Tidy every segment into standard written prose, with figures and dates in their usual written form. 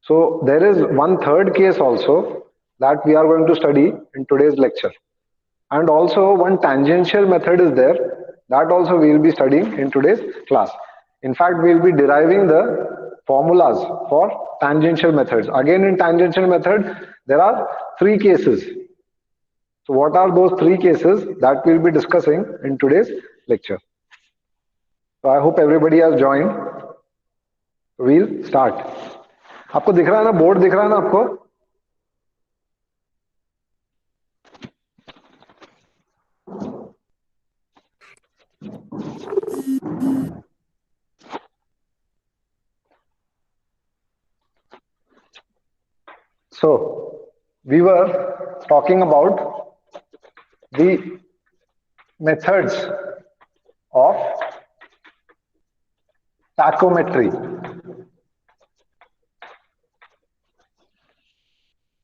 So there is one third case also that we are going to study in today's lecture. And also one tangential method is there that also we will be studying in today's class. In fact, we will be deriving the formulas for tangential methods. Again, in tangential method, there are three cases. So what are those three cases that we will be discussing in today's lecture? So I hope everybody has joined. We'll start. आपको दिख रहा है ना, board दिख रहा है ना आपको? So we were talking about the methods of tachometry.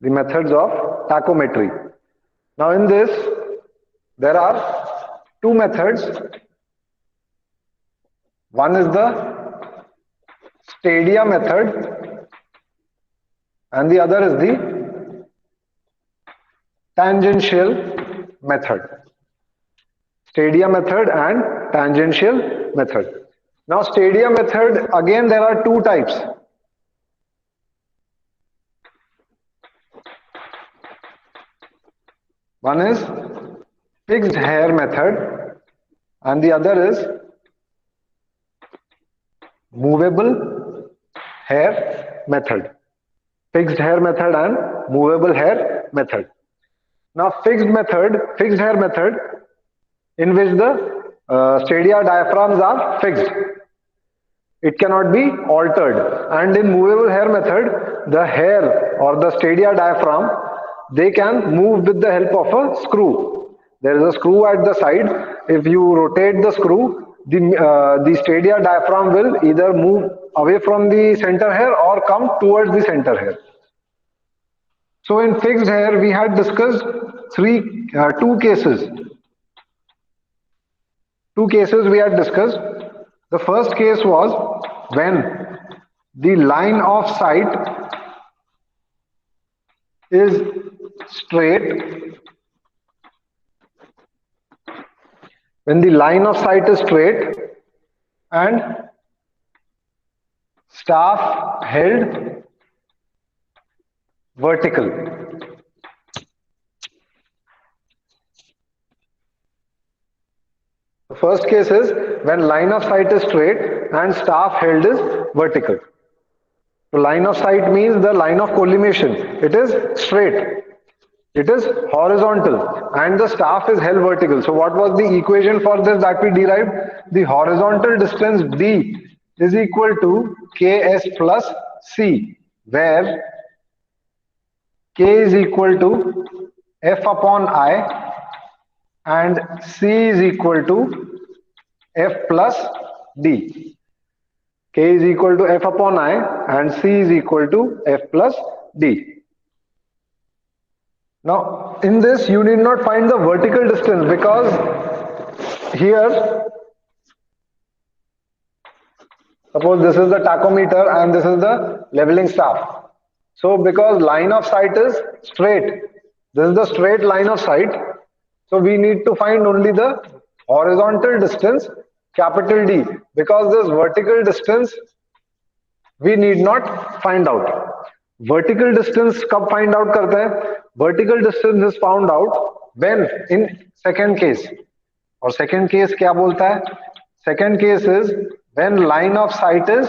The methods of tachometry. Now in this, there are two methods. One is the stadia method and the other is the tangential method. Stadia method and tangential method. Now stadia method, again there are two types. One is fixed hair method and the other is movable hair method. Fixed hair method and movable hair method. Now fixed hair method in which the stadia diaphragms are fixed. It cannot be altered. And in movable hair method, the hair or the stadia diaphragm, they can move with the help of a screw. There is a screw at the side. If you rotate the screw, the stadia diaphragm will either move away from the center hair or come towards the center hair. So in fixed hair, we had discussed two cases. Two cases we had discussed. The first case was when the line of sight is straight. When the line of sight is straight and staff held vertical. The first case is when line of sight is straight and staff held is vertical. So line of sight means the line of collimation. It is straight. It is horizontal and the staff is held vertical. So what was the equation for this that we derived? The horizontal distance D is equal to Ks plus C, where K is equal to F upon I and C is equal to F plus D. K is equal to F upon I and C is equal to F plus D. Now, in this, you need not find the vertical distance because here, suppose this is the tachometer and this is the leveling staff. So, because line of sight is straight, this is the straight line of sight. So, we need to find only the horizontal distance, capital D, because this vertical distance we need not find out. Vertical distance कब find out करते हैं? Vertical distance is found out when in second case. और second case क्या बोलता है? Second case is when line of sight is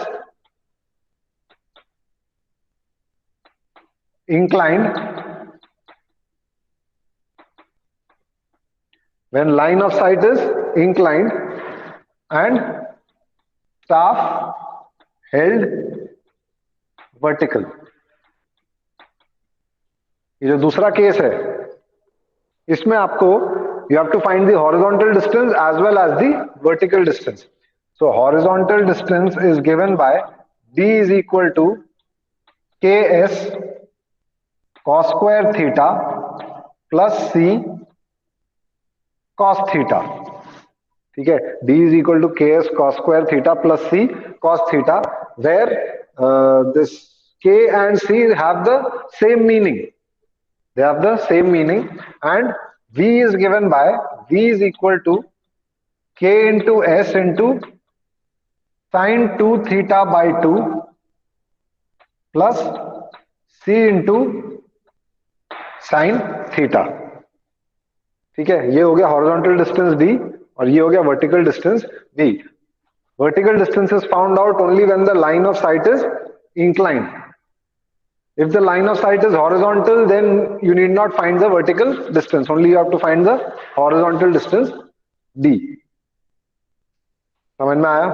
inclined. When line of sight is inclined and staff held vertical. ये जो दूसरा case है, इसमें आपको you have to find the horizontal distance as well as the vertical distance. So horizontal distance is given by D is equal to Ks cos square theta plus C cos theta. ठीक है, D is equal to Ks cos square theta plus C cos theta, where this K and C have the same meaning. They have the same meaning, and V is given by V is equal to K into S into sine 2 theta by 2 plus C into sin theta. ठीक है, ये हो गया horizontal distance d और ये हो गया vertical distance v. Vertical distance is found out only when the line of sight is inclined. If the line of sight is horizontal, then you need not find the vertical distance. Only you have to find the horizontal distance d. समझ में आया?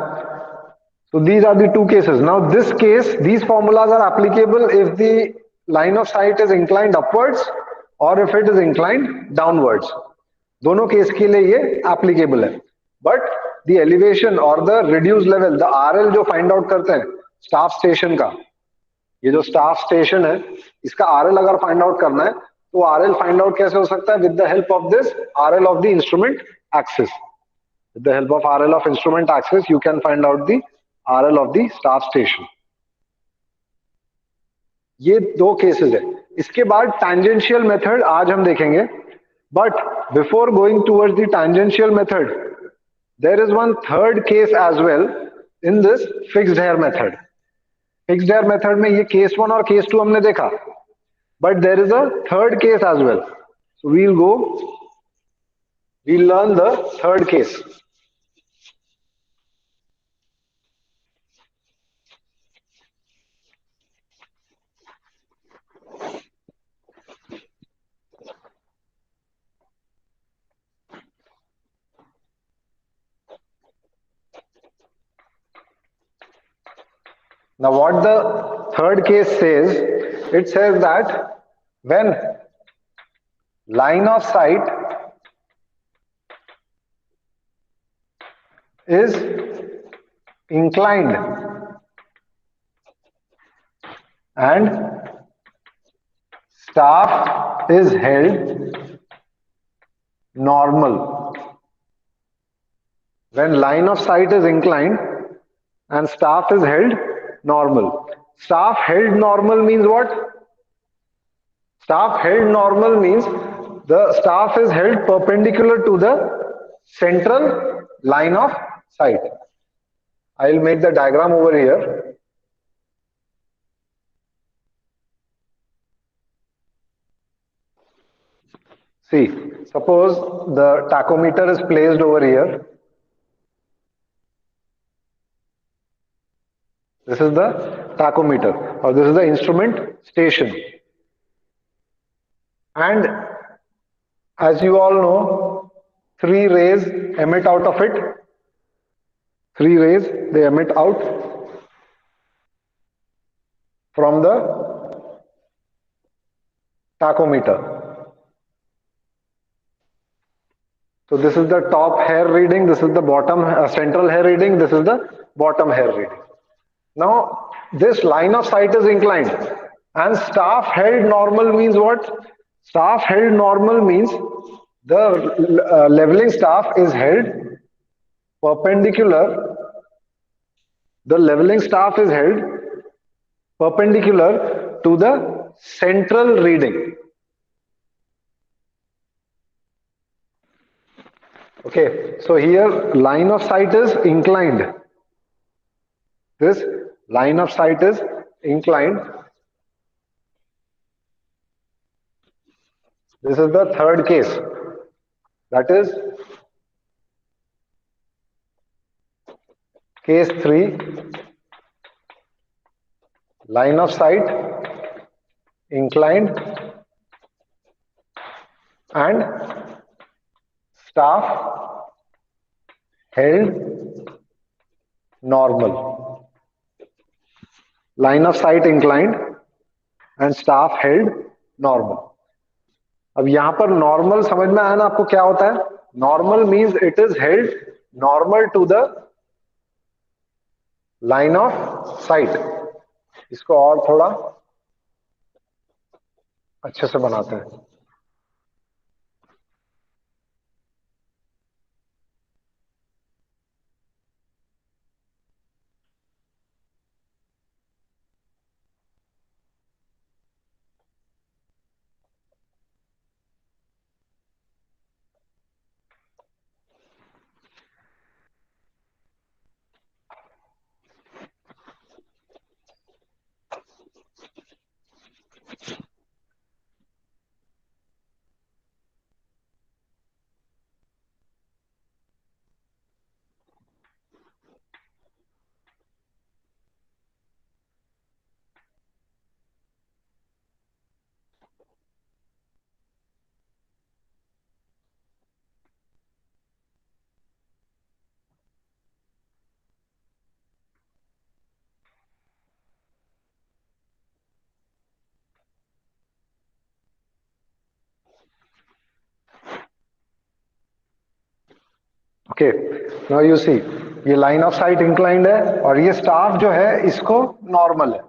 So these are the two cases. Now this case, these formulas are applicable if the line of sight is inclined upwards or if it is inclined downwards. दोनों case के लिए ये applicable है. But the elevation or the reduced level, the RL जो find out करते हैं staff station का, ये जो staff station है, इसका RL अगर find out करना है, तो RL find out कैसे हो सकता है? With the help of this RL of the instrument axis. With the help of RL of instrument axis, you can find out the RL of the staff station. ये दो cases है. इसके बाद tangential method आज हम देखेंगे. But before going towards the tangential method, there is one third case as well in this fixed hair method. Fixed hair method में ये case 1 और case 2 हमने देखा. But there is a third case as well. So we'll learn the third case. Now what the third case says, it says that when line of sight is inclined and staff is held normal. When line of sight is inclined and staff is held normal. Staff held normal means what? Staff held normal means the staff is held perpendicular to the central line of sight. I will make the diagram over here. See, suppose the tachometer is placed over here. This is the tachometer, or this is the instrument station. And as you all know, 3 rays emit out of it. 3 rays, they emit out from the tachometer. So this is the top hair reading, this is the bottom central hair reading, this is the bottom hair reading. Now this line of sight is inclined and staff held normal means what? Staff held normal means the leveling staff is held perpendicular. The leveling staff is held perpendicular to the central reading. Okay, so here line of sight is inclined. This line of sight is inclined. This is the third case. That is case 3. Line of sight inclined and staff held normal. Line of sight inclined and staff held normal. अब यहां पर normal समझ में आया ना आपको क्या होता है? Normal means it is held normal to the line of sight. इसको और थोड़ा अच्छे से बनाते हैं. ओके, नाउ यू सी, ये लाइन ऑफ साइट इंक्लाइंड है और ये स्टाफ जो है इसको नॉर्मल है.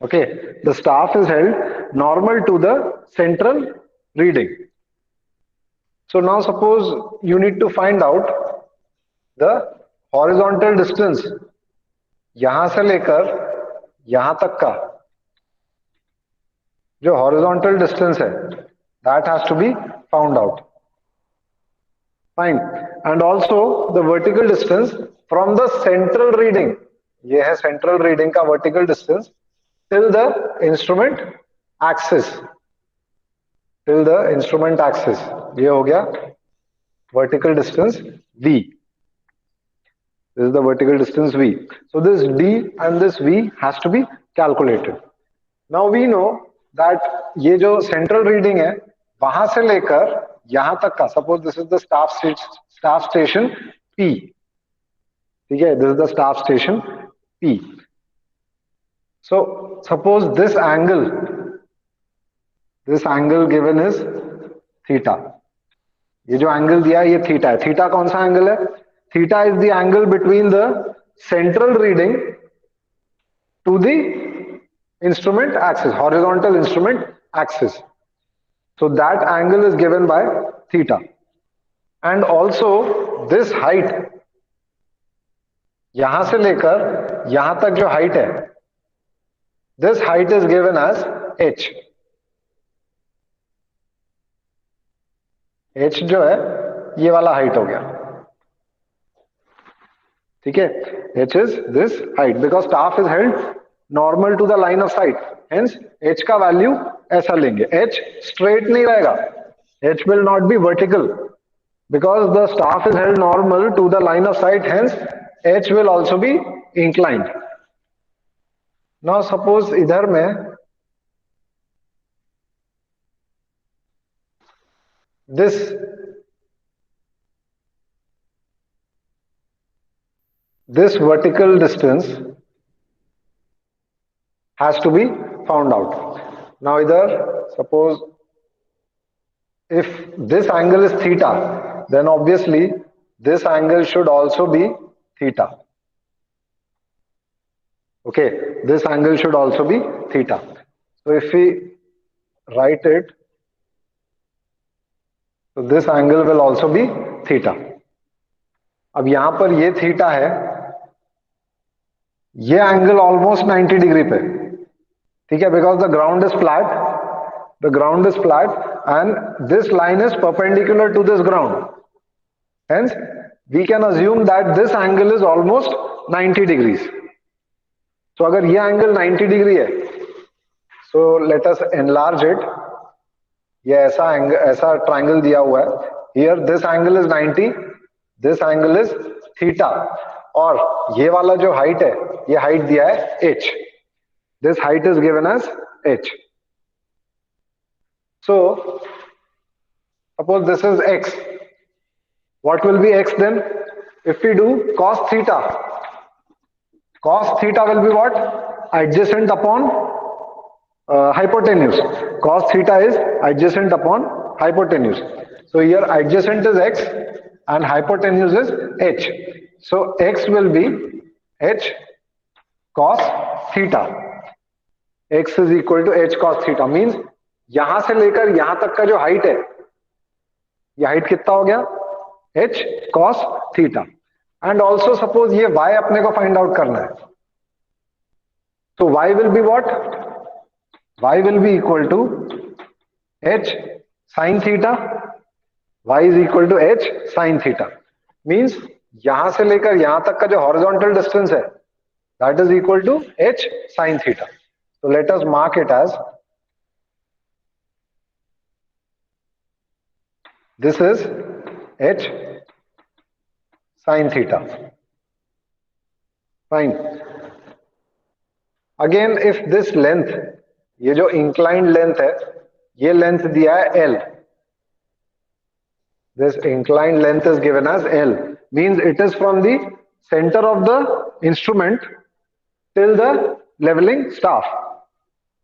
Okay, the staff is held normal to the central reading. So now suppose you need to find out the horizontal distance यहां से लेकर यहां तक का जो हॉरिजॉन्टल डिस्टेंस है, that has to be found out. Fine. And also the vertical distance from the central reading, ये है सेंट्रल रीडिंग का vertical distance till the instrument axis. Till the instrument axis, ये हो गया vertical distance v. This is the vertical distance v. So this d and this v has to be calculated. Now we know that ये जो central reading है वहां से लेकर यहां तक का, suppose this is the staff station P. ठीक है, this is the staff station P. So suppose this angle given is theta. ये जो एंगल दिया है ये थीटा है. थीटा कौन सा एंगल है? Theta is the angle between the central reading to the instrument axis, horizontal instrument axis. So that angle is given by theta. And also this height, यहां से लेकर यहां तक जो height है, this height is given as h. h जो है ये वाला height हो गया. ठीक है, h is this height because staff is held normal to the line of sight. Hence h का वैल्यू ऐसा लेंगे. h straight नहीं रहेगा, h will not be vertical because the staff is held normal to the line of sight. Hence h will also be inclined. Now suppose इधर में this vertical distance has to be found out. Now either suppose if this angle is theta, then obviously this angle should also be theta. Okay, this angle should also be theta. So if we write it, so this angle will also be theta. अब यहां पर ये theta है, ये angle almost 90 degree पे. ठीक है, because the ground is flat and this line is perpendicular to this ground. Hence we can assume that this angle is almost 90 degrees. तो अगर ये एंगल 90 डिग्री है, so let us enlarge it. ये ऐसा triangle दिया हुआ है. Here this angle is 90, this angle is theta, और ये वाला जो हाइट है, ये हाइट दिया है h. This height is given as h. So suppose this is x. What will be x then? If we do cos theta will be what? Adjacent upon hypotenuse. Cos theta is adjacent upon hypotenuse. So here adjacent is x and hypotenuse is h. So x will be h cos theta. x is equal to h cos theta. Means यहां से लेकर यहां तक का जो height है, ये height कितना हो गया? h cos theta. And also suppose ये y अपने को फाइंड आउट करना है. तो y will be what? y will be equal to h sin theta. y is equal to h sin theta. Means यहां से लेकर यहां तक का जो हॉरिजॉन्टल डिस्टेंस है, that is equal to h sin theta. So let us mark it as this is h sin theta. Fine. Again, if this length, ये जो inclined length है, ये length दिया है L. This inclined length is given as L. Means it is from the center of the instrument till the leveling staff.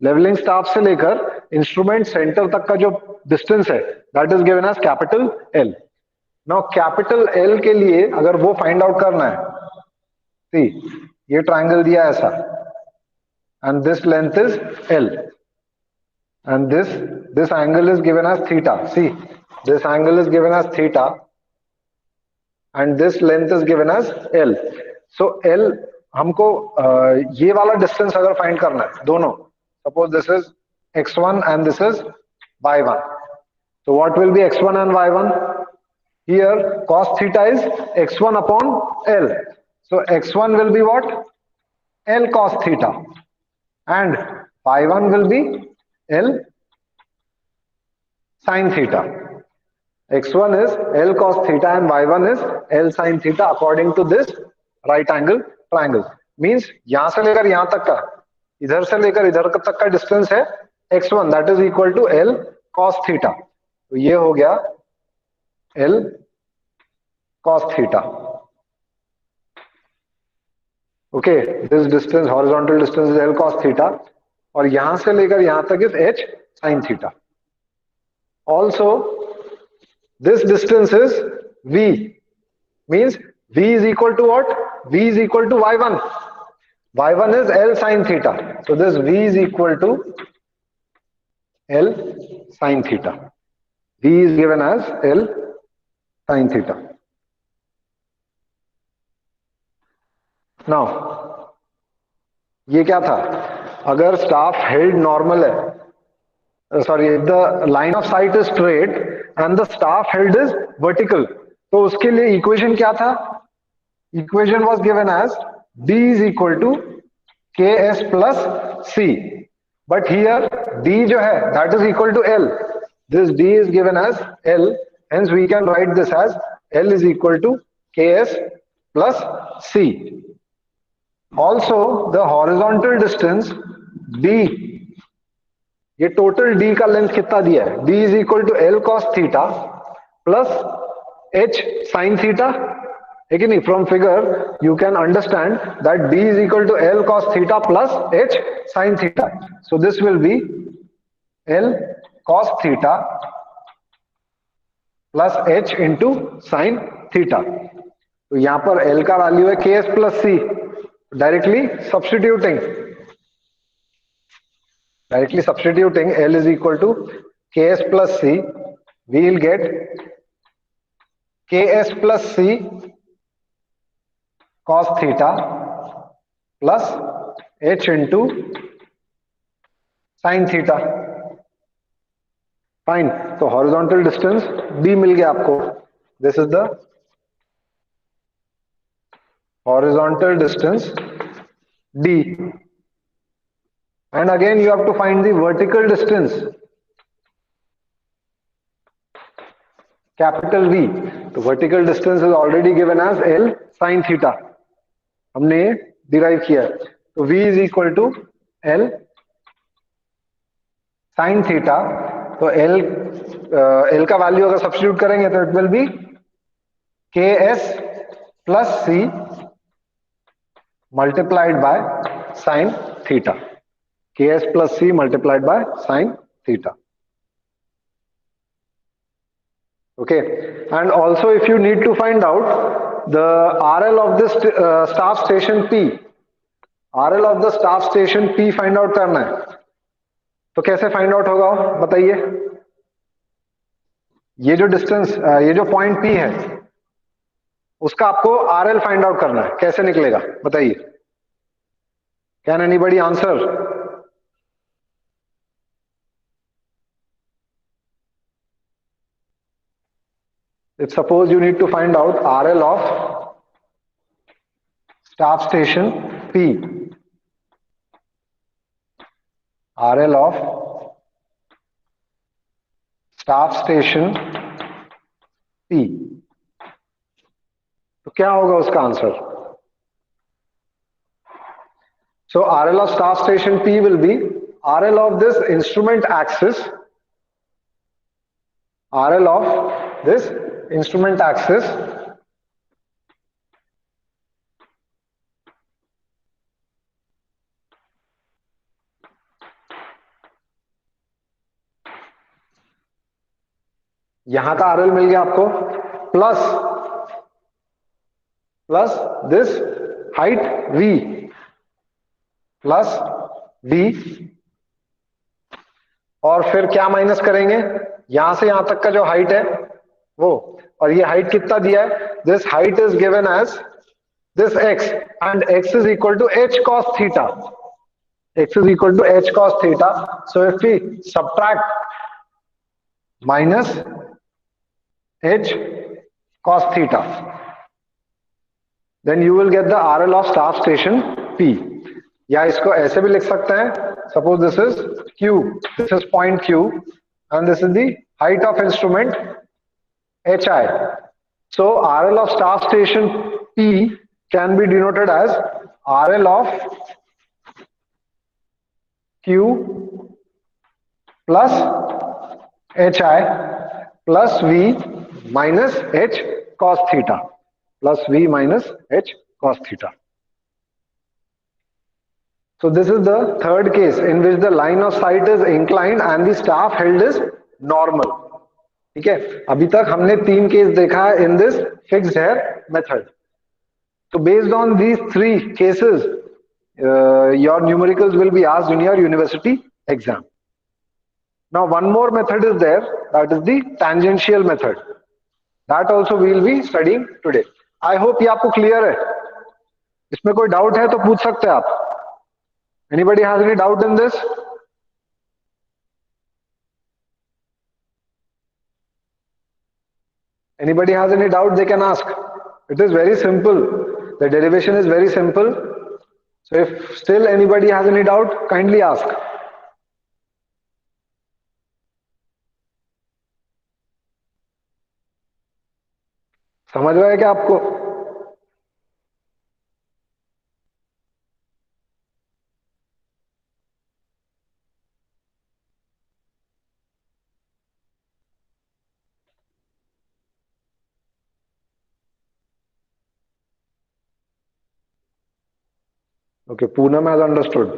Leveling staff से लेकर instrument center तक का जो distance है, that is given as capital L. Now capital L के लिए अगर वो फाइंड आउट करना है, सी ये ट्राइंगल दिया है ऐसा, and this length is L, and this angle is given as theta. See, this angle is given as theta and this length is given as L. So L हमको ये वाला distance अगर फाइंड करना है दोनों, suppose this is x1 and this is y1. So what will be x1 and y1? Here cos theta is x1 upon L. So x1 will be what? L cos theta and y1 will be L sin theta. x1 is L cos theta and y1 is L sin theta according to this right angle triangle. Means यहां से लेकर यहां तक का, इधर से लेकर इधर तक का डिस्टेंस है x1, that is equal to L cos theta. तो ये हो गया L cos theta. Okay, this distance horizontal distance is L cos theta और यहां से लेकर यहां तक is H sin theta. Also, this distance is V, means V is equal to what? V is equal to y1. y1 is L sin theta. So this V is equal to L sin theta. V is given as L sin theta. Now, ये क्या था? अगर staff held normal है, sorry, the line of sight is straight and the staff held is vertical, तो उसके लिए equation क्या था? Equation was given as D is equal to KS plus C, but here D जो है that is equal to L. This D is given as L, hence we can write this as L is equal to KS plus C. Also the horizontal distance D, ये total D का length कितना दिया है? D is equal to L cos theta plus H sin theta, है कि नहीं? From figure you can understand that D is equal to L cos theta plus H sin theta. So this will be L cos theta plus H into sin theta. तो यहां पर L का value है KS plus C. Directly substituting L is equal to KS plus C, we will get KS plus C cos theta plus H into sin theta. Fine. So horizontal distance D मिल गया आपको. This is the horizontal distance D. And again you have to find the vertical distance, capital V. The vertical distance is already given as L sin theta. हमने derive किया. तो V is equal to L sin theta. तो L का value अगर substitute करेंगे तो it will be KS plus C multiplied by sin theta. KS plus C multiplied by sin theta. Okay, and also if you need to find out the RL of this staff station P, RL of the staff station P find out करना है, तो कैसे find out होगा बताइए? ये जो distance, ये जो पॉइंट P है उसका आपको RL फाइंड आउट करना है, कैसे निकलेगा बताइए? Can anybody answer? If suppose you need to find out RL of staff station P, RL of staff station P, तो क्या होगा उसका answer? So RL of staff station P will be RL of this instrument axis, RL of this instrument axis यहां का RL मिल गया आपको, plus this height v plus v, और फिर क्या माइनस करेंगे, यहां से यहां तक का जो हाइट है वो, और ये हाइट कितना दिया है, this height is given as this x, and x is equal to h cos theta. X is equal to h cos theta. So if we subtract minus h cos theta, then you will get the RL of staff station P. या इसको ऐसे भी लिख सकते हैं, suppose this is Q, this is point Q, and this is the height of instrument HI. So RL of staff station P can be denoted as RL of Q plus HI plus V minus H cos theta, plus V minus H cos theta. So this is the third case in which the line of sight is inclined and the staff held is normal. ठीक है, अभी तक हमने तीन case देखा है in this fixed hair method. So based on these three cases, your numericals will be asked in your university exam. Now one more method is there, that is the tangential method. That also we will be studying today. I hope ये आपको clear है. इसमें कोई doubt है तो पूछ सकते हैं आप. Anybody has any doubt in this? Anybody has any doubt, they can ask. It is very simple. The derivation is very simple. So if still anybody has any doubt, kindly ask. समझ रहा है क्या आपको? Okay, Poonam has understood.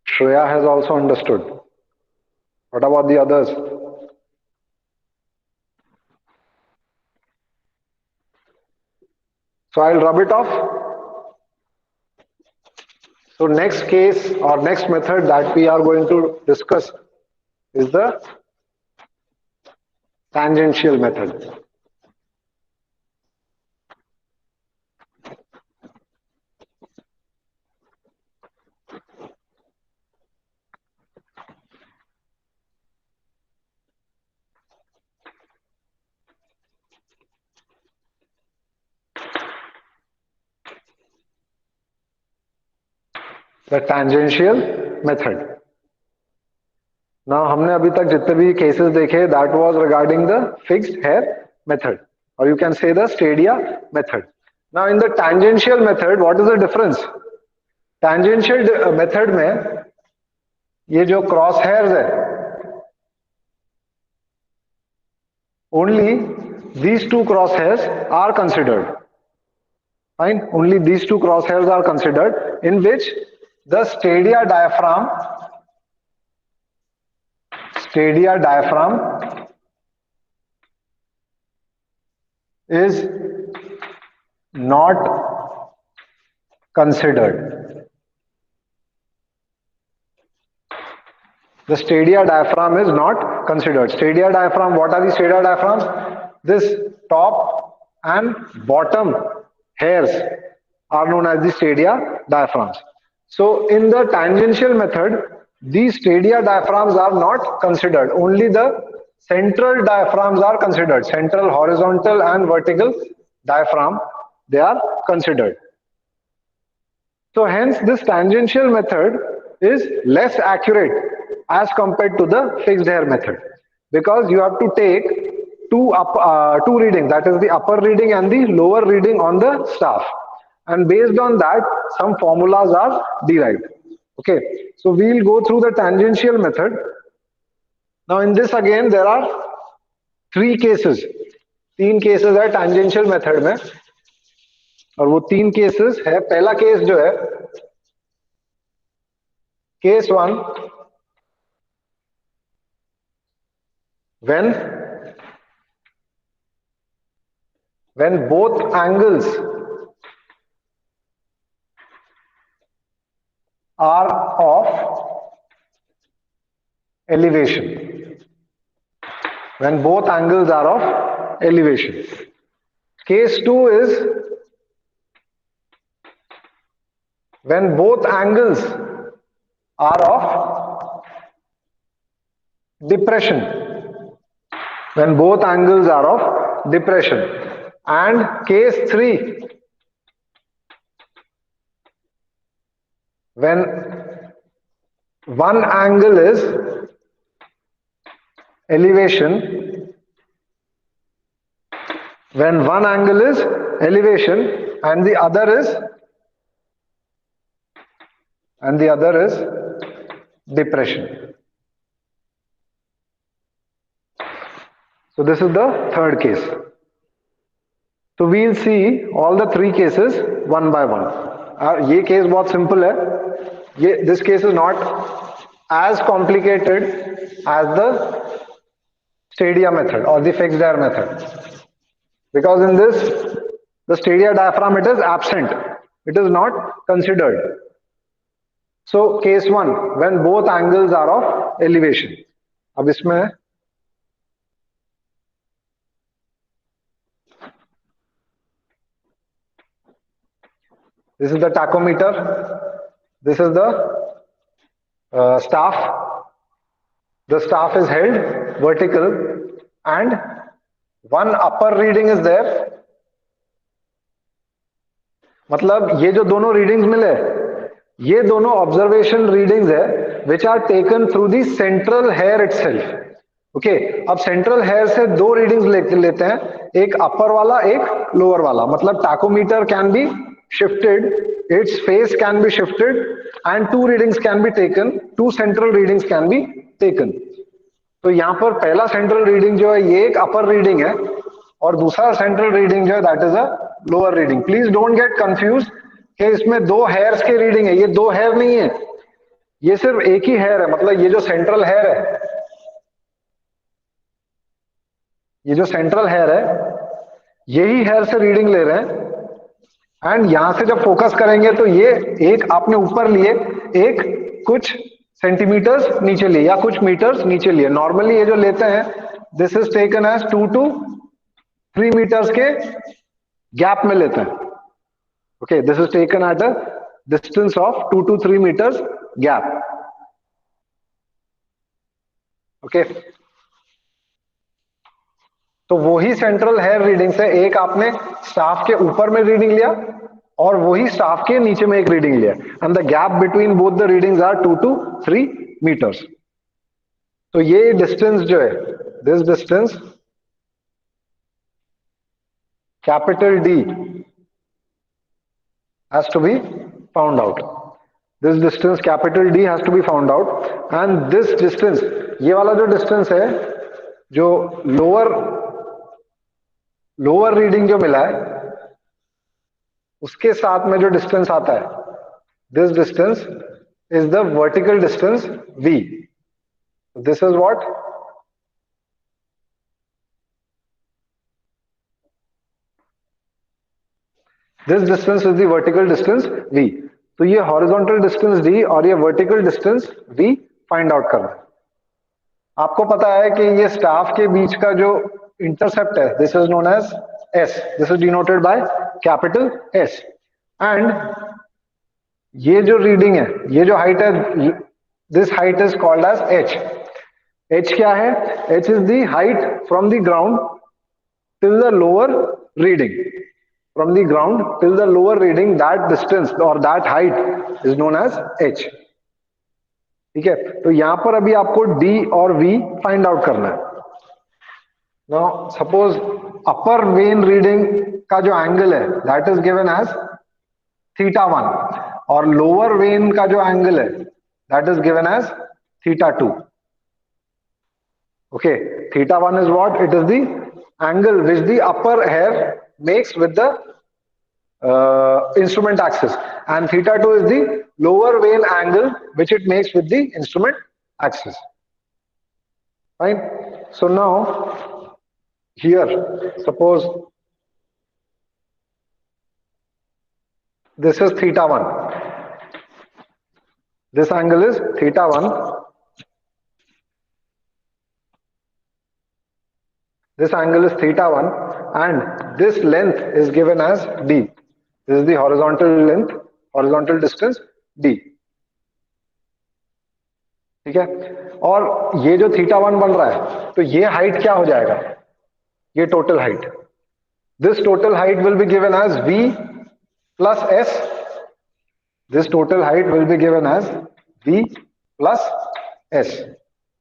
Shreya has also understood. What about the others? So I'll rub it off. So next case or next method that we are going to discuss is the tangential method. The tangential method. Now हमने अभी तक जितने भी cases देखे, that was regarding the fixed hair method, or you can say the stadia method. Now in the tangential method, what is the difference? Tangential method में ये जो cross hairs है, only these two cross hairs are considered. Fine, only these two cross hairs are considered, in which the stadia diaphragm is not considered. The stadia diaphragm is not considered. Stadia diaphragm, what are the stadia diaphragms? This top and bottom hairs are known as the stadia diaphragms. So in the tangential method, these stadia diaphragms are not considered. Only the central diaphragms are considered. Central, horizontal and vertical diaphragm, they are considered. So hence this tangential method is less accurate as compared to the fixed hair method, because you have to take two readings, that is the upper reading and the lower reading on the staff, and based on that some formulas are derived. Okay, so we'll go through the tangential method. Now in this again there are three cases, तीन cases है tangential method में, और वो तीन cases है. पहला case जो है, case 1, when when both angles are of elevation. When both angles are of elevation. Case 2 is when both angles are of depression. When both angles are of depression. And case 3, when one angle is elevation, when one angle is elevation and the other is depression. So this is the third case. So we'll see all the three cases one by one. ये case बहुत simple है. This case is not as complicated as the stadia method or the fixed air method, because in this the stadia diaphragm, it is absent, it is not considered. So case 1, when both angles are of elevation. अब इसमें this is the tachometer, this is the staff. The staff is held vertical and one upper reading is there. मतलब ये जो दोनों readings मिले, ये दोनों observation readings है which are taken through the central hair itself. Okay, अब central hair से दो रीडिंग्स लेते हैं, एक अपर वाला एक लोअर वाला. मतलब tachometer can be shifted, its face can be shifted and two readings can be taken, two central readings can be taken. तो यहाँ पर पहला सेंट्रल रीडिंग जो है ये एक अपर रीडिंग है और दूसरा सेंट्रल रीडिंग जो है that is a lower reading. Please don't get confuse कि इसमें दो हेयर्स की रीडिंग है. ये दो हेयर नहीं है, ये सिर्फ एक ही हेयर है. मतलब ये जो सेंट्रल हेयर है, ये जो सेंट्रल हेयर है, यही हेयर से रीडिंग ले रहे हैं. एंड यहां से जब फोकस करेंगे तो ये एक आपने ऊपर लिए, एक कुछ सेंटीमीटर्स नीचे लिए या कुछ मीटर्स नीचे लिए. नॉर्मली ये जो लेते हैं this is taken as 2 to 3 metres के गैप में लेते हैं. Okay, this is taken at a distance of 2 to 3 metres gap. Okay, तो वही सेंट्रल हेयर रीडिंग से एक आपने स्टाफ के ऊपर में रीडिंग लिया और वही स्टाफ के नीचे में एक रीडिंग लिया. And the gap between both the readings are 2 to 3 metres. तो ये डिस्टेंस जो है, this distance capital D has to be found out. This distance capital D has to be found out. And this distance, ये वाला जो distance है, जो lower reading जो मिला है उसके साथ में जो डिस्टेंस आता है, this distance is the vertical distance V. This is what, this distance is the vertical distance V. तो ये हॉरिजॉन्टल डिस्टेंस D और ये vertical distance V find out करना है. आपको पता है कि ये स्टाफ के बीच का जो इंटरसेप्ट है, this is known as S. This is denoted by capital S. And ये जो रीडिंग है, ये जो हाइट है, this height is called as H. H क्या है? H is the height from the ground till the lower reading. From the ground till the lower reading, that distance or that height is known as H. ठीक है, तो यहां पर अभी आपको D और V फाइंड आउट करना है. Now suppose upper vein reading का जो एंगल है that is given as θ1 और lower vein का जो एंगल है that is given as θ2. Okay, θ1 is what? It is the angle which the upper hair makes with the instrument axis, and θ2 is the lower vein angle which it makes with the instrument axis. Fine. So now here suppose this is theta 1. This angle is theta 1. This angle is theta 1 and this length is given as d. This is the horizontal length, horizontal distance d. ठीक है, और ये जो theta 1 बन रहा है तो ये हाइट क्या हो जाएगा, ये total height. This total height will be given as v plus s. This total height will be given as v plus s.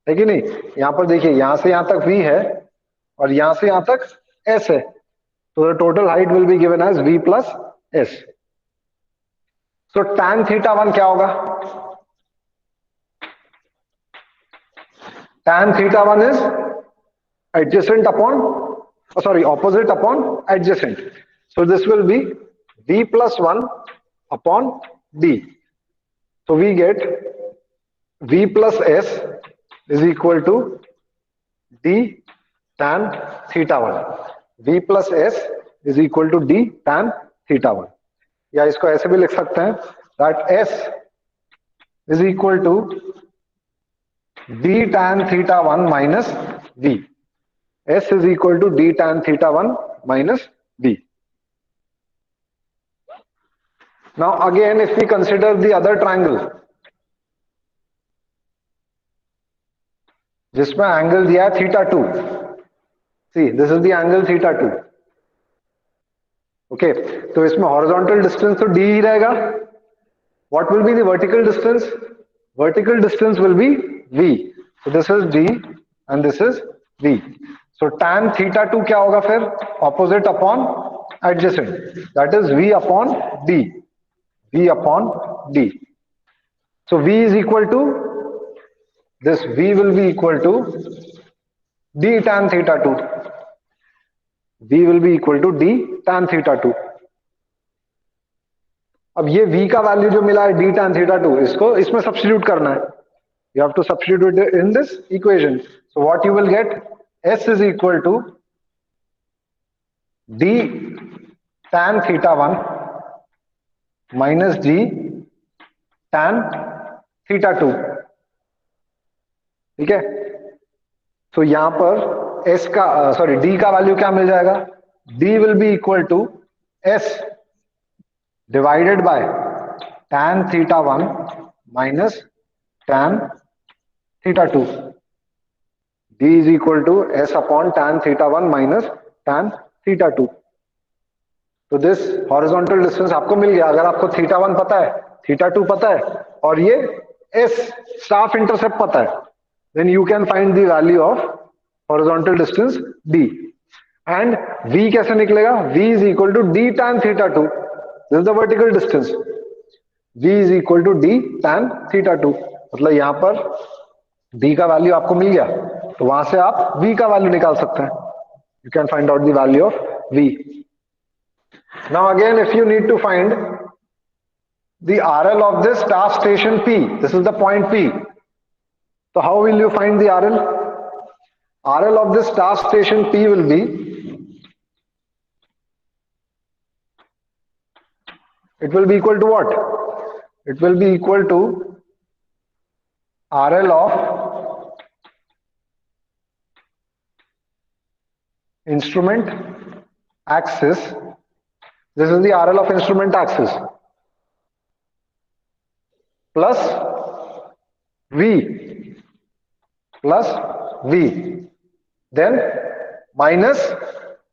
है कि नहीं. यहां पर देखिए, यहां से यहां तक v है और यहां से यहां तक s है, तो the total height will be given as v plus s. So tan theta 1 क्या होगा? Tan theta 1 is adjacent upon, opposite upon adjacent. So this will be v plus 1 upon d. So we get v plus s is equal to d tan theta 1. v plus s is equal to d tan theta 1. या इसको ऐसे भी लिख सकते हैं that s is equal to d tan theta 1 minus v. S is equal to d tan theta 1 minus v. Now again, if we consider the other triangle जिसमें angle दिया है theta 2. See, this is the angle theta 2. Okay, तो इसमें horizontal distance तो d ही रहेगा. What will be the vertical distance? Vertical distance will be v. So this is d and this is v. So tan theta 2 क्या होगा फिर? Opposite upon adjacent. That is v upon d. v upon d. So v is equal to, this v will be equal to d tan theta 2. v will be equal to d tan theta 2. अब ये v का value जो मिला है d tan theta 2, इसको इसमें substitute करना है. You have to substitute it in this equation. So what you will get, s is equal to d tan theta 1 minus d tan theta 2. ठीक है, तो यहां पर s का d का वैल्यू क्या मिल जाएगा, d will be equal to s divided by tan theta 1 minus tan theta 2. d is equal to s upon tan theta 1 minus tan theta 2. तो दिस हॉरिजॉन्टल डिस्टेंस आपको मिल गया. अगर आपको थीटा 1 पता है, थीटा 2 पता है और ये s स्टाफ इंटरसेप्ट पता है, then you can find the value of horizontal distance d. And v कैसे निकलेगा? v is equal to d tan theta 2. This is the vertical distance. v is equal to d tan theta 2. मतलब यहां पर d का value आपको मिल गया, तो वहां से आप v का वैल्यू निकाल सकते हैं. You can find out the value of v. Now again, if you need to find the RL of this staff station P, this is the point P. So how will you find the RL? RL of this staff station P will be, it will be equal to what? It will be equal to RL of instrument axis. This is the RL of instrument axis plus V plus V, then minus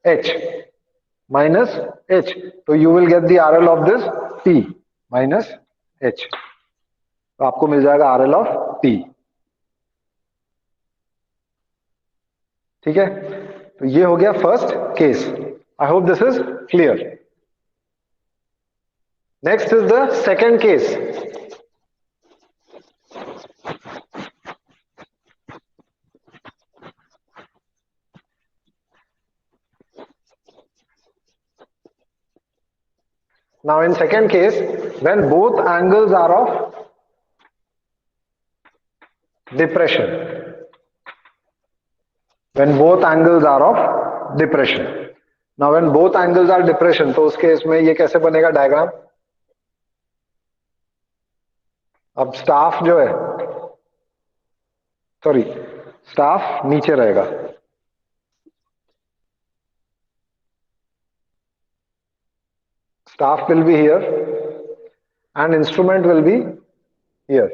H, minus H. So you will get the RL of this P minus H. तो आपको मिल जाएगा RL of P. ठीक है, तो ये हो गया first case. I hope this is clear. Next is the second case. Now in second case, when both angles are of depression, when both angles are of depression. Now when both angles are depression, तो उस case में ये कैसे बनेगा diagram? अब staff जो है, sorry, staff नीचे रहेगा, staff will be here and instrument will be here,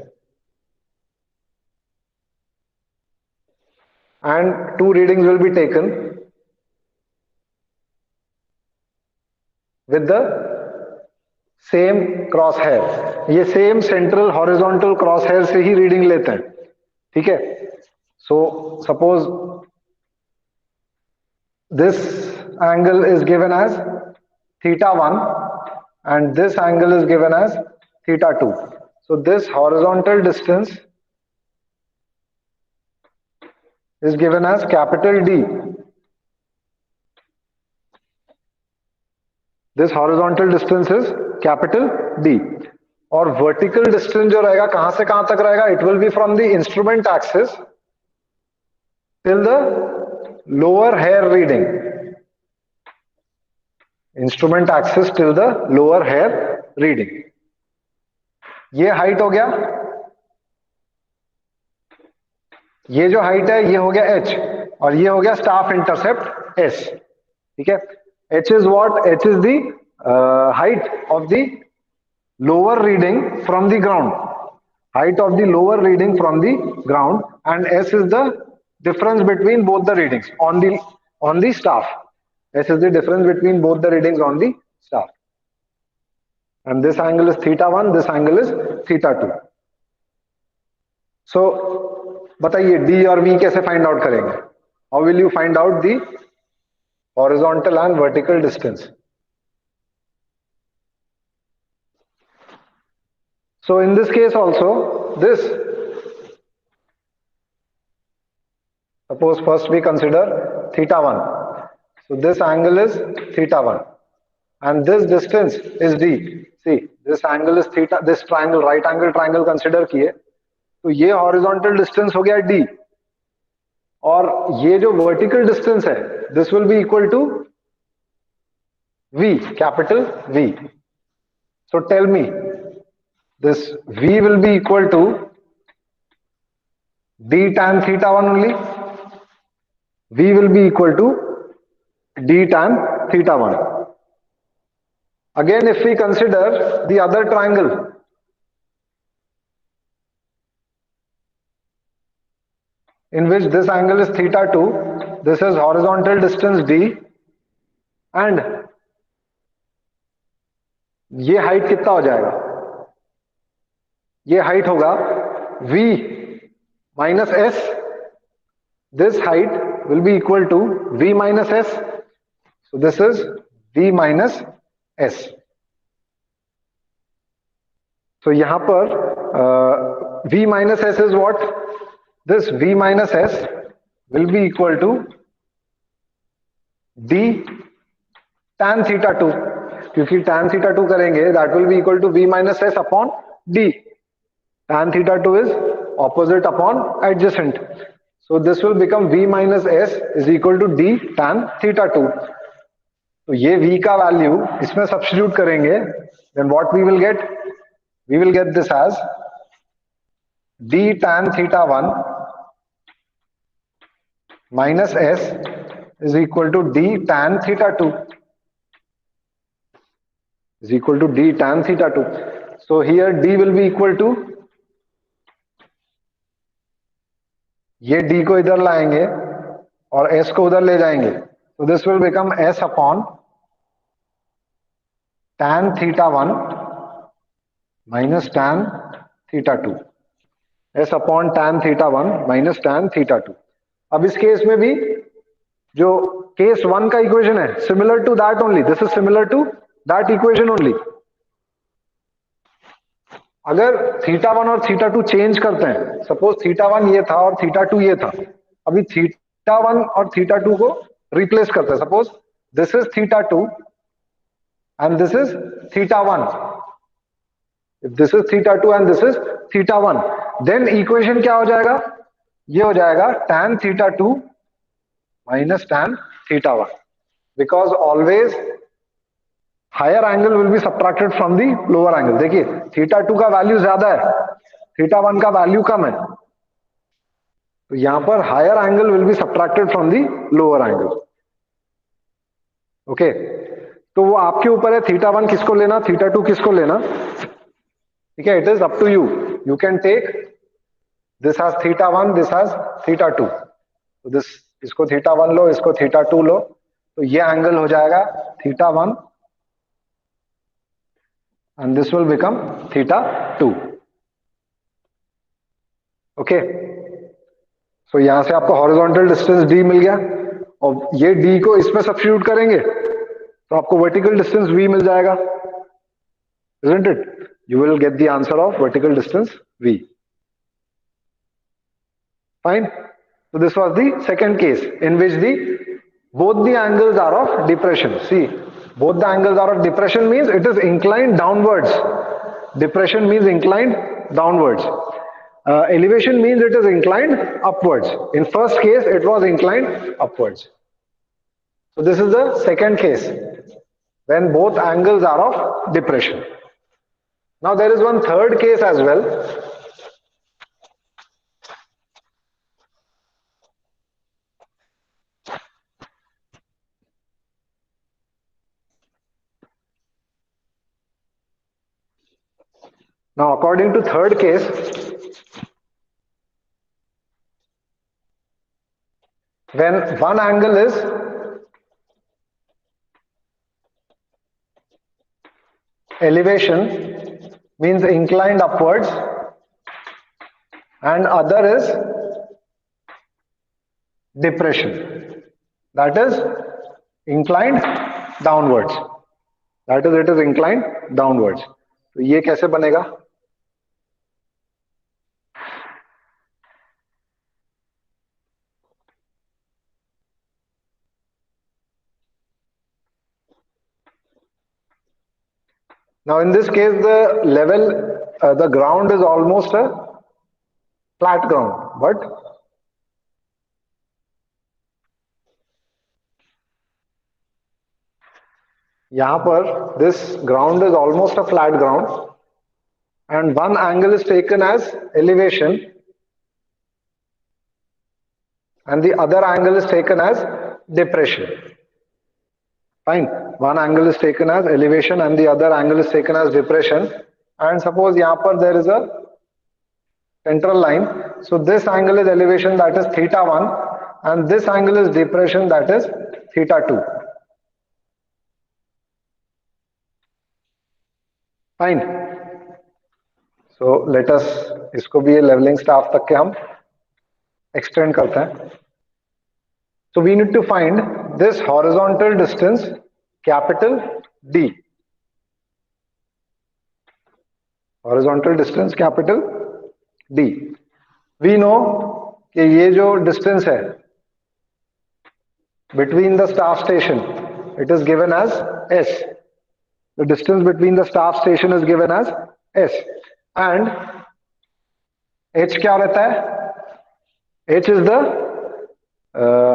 and two readings will be taken with the same cross hair. ये same central horizontal cross hair से ही रीडिंग लेते हैं. ठीक है. So suppose this angle is given as theta 1 and this angle is given as theta 2. So this horizontal distance is given as capital D. This horizontal distance is capital D. और vertical distance जो रहेगा कहां से कहां तक रहेगा? It will be from the instrument axis till the lower hair reading. Instrument axis till the lower hair reading. ये height हो गया, ये जो हाइट है ये हो गया h, और ये हो गया स्टाफ इंटरसेप्ट s. ठीक है. h is what? h is the height of the lower reading from the ground. Height of the lower reading from the ground, and s is the difference between both the readings on the staff. S is the difference between both the readings on the staff. And this angle is theta 1, this angle is theta 2. So बताइए D और V कैसे find out करेंगे? How will you find out the horizontal and vertical distance? So in this case also, this, suppose first we consider theta 1. So this angle is theta 1 and this distance is D. See, this angle is theta, this triangle, right angle triangle consider किए, तो ये horizontal distance हो गया D, और ये जो vertical distance है, this will be equal to V, capital V. So tell me, this V will be equal to D tan theta 1 only. V will be equal to D tan theta 1. Again, if we consider the other triangle, in which this angle is theta 2, this is horizontal distance D, and ये height कितना हो जाएगा? ये height होगा V minus S. This height will be equal to V minus S. So this is V minus S. So यहाँ पर V minus S is what? This V minus S will be equal to D tan theta 2. क्योंकि tan theta 2 करेंगे, that will be equal to V minus S upon D. Tan theta 2 is opposite upon adjacent. So this will become V minus S is equal to D tan theta 2. तो ये V का value इसमें substitute करेंगे, then what we will get? We will get this as D tan theta 1 minus S is equal to D tan theta 2 is equal to D tan theta 2. So here D will be equal to, ये D को इधर लाएंगे और S को उधर ले जाएंगे, so this will become S upon tan theta 1 minus tan theta 2. S upon tan theta 1 minus tan theta 2. अब इस केस में भी जो केस 1 का इक्वेशन है, similar to that only, this is similar to that equation only. अगर theta 1 और theta 2 change करते हैं, सपोज थीटा 1 ये था और थीटा 2 ये था, अभी थीटा 1 और थीटा 2 को रिप्लेस करते हैं. Suppose this is theta 2 and this is theta 1. If this is theta 2 and this is theta 1, then equation क्या हो जाएगा? ये हो जाएगा tan theta 2 minus tan theta 1, because always higher angle will be subtracted from the lower angle. देखिए theta 2 का value ज्यादा है, थीटा वन का वैल्यू कम है, तो यहां पर higher angle will be subtracted from the lower angle. Okay, तो वो आपके ऊपर है, थीटा वन किसको लेना, थीटा टू किसको लेना. ठीक है, it is up to you. You can take this has theta one, this has theta two. तो दिस, इसको थीटा वन लो, इसको थीटा टू लो, तो ये एंगल हो जाएगा theta one and this will become theta two. Okay, so यहां से आपको हॉरिजॉन्टल डिस्टेंस डी मिल गया, और ये डी को इसमें सब्स्टिट्यूट करेंगे तो आपको वर्टिकल डिस्टेंस वी मिल जाएगा. Isn't it? You will get the answer of vertical distance v. Fine. So this was the second case in which both the angles are of depression. See, both the angles are of depression means it is inclined downwards. Depression means inclined downwards. Elevation means it is inclined upwards. In first case, it was inclined upwards. So this is the second case when both angles are of depression. Now there is one third case as well. Now according to third case, when one angle is elevation means inclined upwards and other is depression, that is inclined downwards, that is it is inclined downwards. तो ये कैसे बनेगा. Now in this case the level, the ground is almost a flat ground, but यहाँ पर this ground is almost a flat ground and one angle is taken as elevation and the other angle is taken as depression. Fine. One angle is taken as elevation and the other angle is taken as depression. And suppose यहाँ पर there is a central line. So this angle is elevation, that is theta 1, and this angle is depression, that is theta 2. Fine. So let us इसको भी leveling staff तक के हम extend करते हैं. So we need to find this horizontal distance capital D. Horizontal distance capital D. We know कि ये जो distance है between the staff station, it is given as S. The distance between the staff station is given as S. And H क्या रहता है? H is the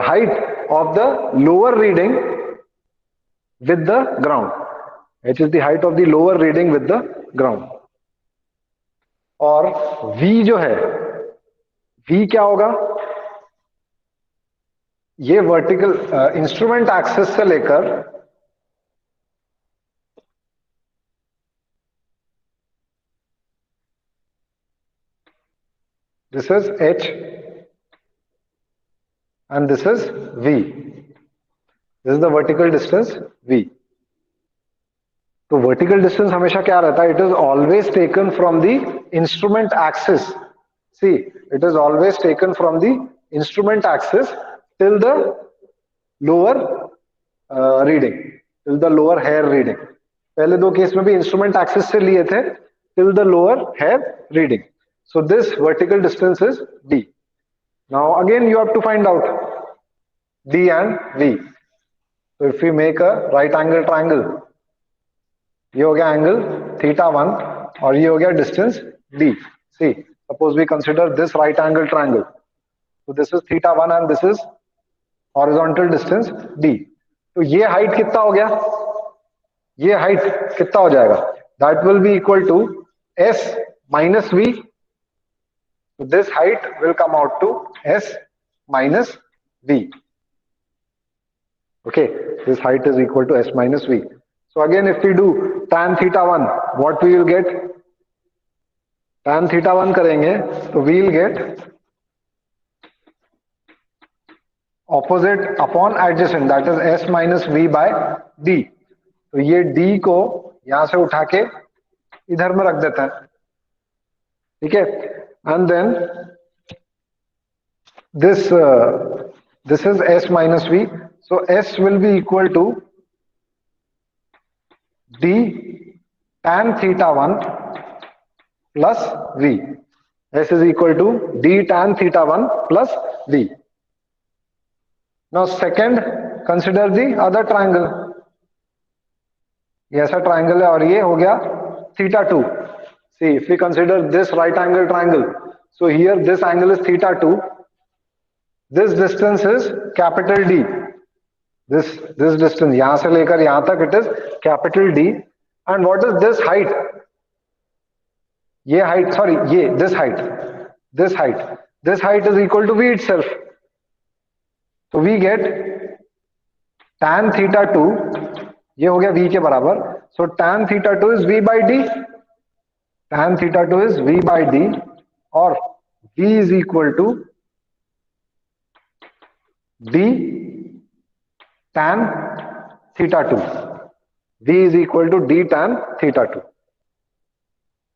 height of the lower reading with the ground. H is the height of the lower reading with the ground. और V जो है, V क्या होगा? ये vertical instrument axis से लेकर this is H and this is V. This is the vertical distance V. तो vertical distance हमेशा क्या रहता है? It is always taken from the instrument axis. See, it is always taken from the instrument axis till the lower reading, till the lower hair reading. पहले दो case में भी instrument axis से लिए थे till the lower hair reading. So this vertical distance is D. Now again you have to find out D and V. So if we make a right angle triangle, ये हो गया angle theta 1 और ये हो गया distance D. See, suppose we consider this right angle triangle. So this is theta 1 and this is horizontal distance D. तो ये height कितना हो गया? ये हाइट कितना हो जाएगा? That will be equal to S minus V. So this height will come out to S minus V. Okay, this height is equal to S minus V. So again, if we do tan theta 1, what we will get? Tan theta 1 करेंगे तो we will get opposite upon adjacent, that is S minus V by D. तो ये D को यहां से उठा के इधर में रख देते हैं, ठीक है. And then this is S minus V. So S will be equal to D tan theta 1 plus V. S is equal to D tan theta 1 plus V. Now second, consider the other triangle. ये ऐसा triangle है और ये हो गया theta 2. See, if we consider this right angle triangle, so here this angle is theta 2. This distance is capital D. This distance यहां से लेकर यहां तक it is capital D. And what is this height? ये height, sorry, ये this height is equal to V itself. So we get tan theta 2, ये हो गया V के बराबर. So tan theta 2 is V by D. Tan theta 2 is V by D, और V is equal to D tan theta 2. V is equal to D tan theta 2.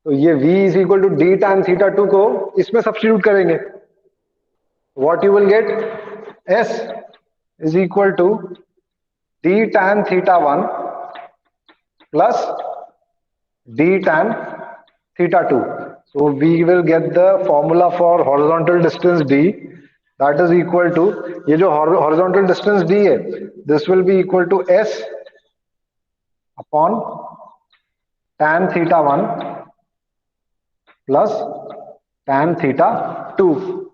तो ये V is equal to D tan theta 2 को इसमें substitute करेंगे. What you will get? S is equal to D tan theta 1 plus D tan theta 2. So we will get the formula for horizontal distance D, that is equal to, ये जो horizontal distance D है, this will be equal to S upon tan theta 1 plus tan theta 2.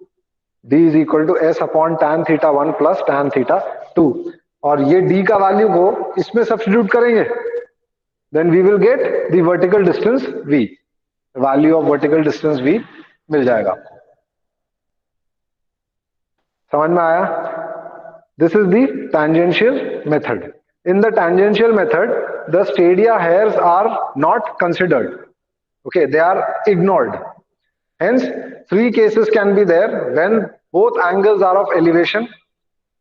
D is equal to S upon tan theta 1 plus tan theta 2. और ये D का value को इसमें substitute करेंगे, then we will get the vertical distance V. Value of vertical distance V मिल जाएगा. समझ में आया? This is the tangential method. In the tangential method, the stadia hairs are not considered. Okay, they are ignored. Hence, three cases can be there: when both angles are of elevation,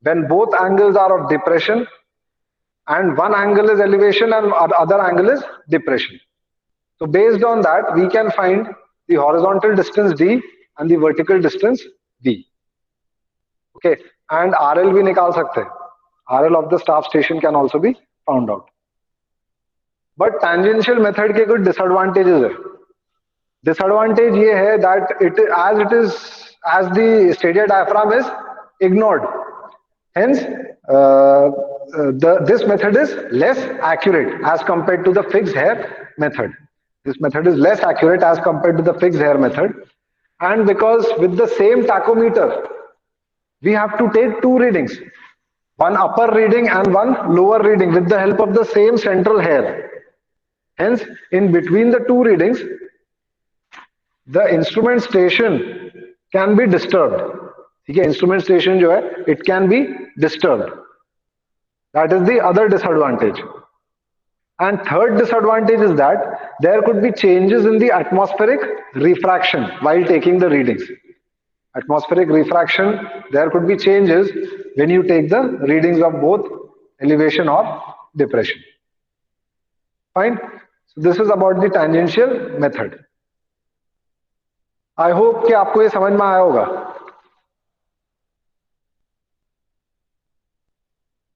when both angles are of depression, and one angle is elevation and other angle is depression. So based on that, we can find the horizontal distance D and the vertical distance V. Okay, and RL भी निकाल सकते हैं. RL of the staff station can also be found out. But tangential method के कुछ disadvantages है. Disadvantage ये है that as the stadia diaphragm is ignored. Hence, this method is less accurate as compared to the fixed hair method. This method is less accurate as compared to the fixed hair method. And because with the same tachometer, we have to take two readings, one upper reading and one lower reading with the help of the same central hair. Hence, in between the two readings, the instrument station can be disturbed. Okay, instrument station जो है, it can be disturbed. That is the other disadvantage. And third disadvantage is that there could be changes in the atmospheric refraction while taking the readings. Atmospheric refraction, there could be changes when you take the readings of both elevation or depression. Fine. So this is about the tangential method. I hope कि आपको ये समझ में आया होगा.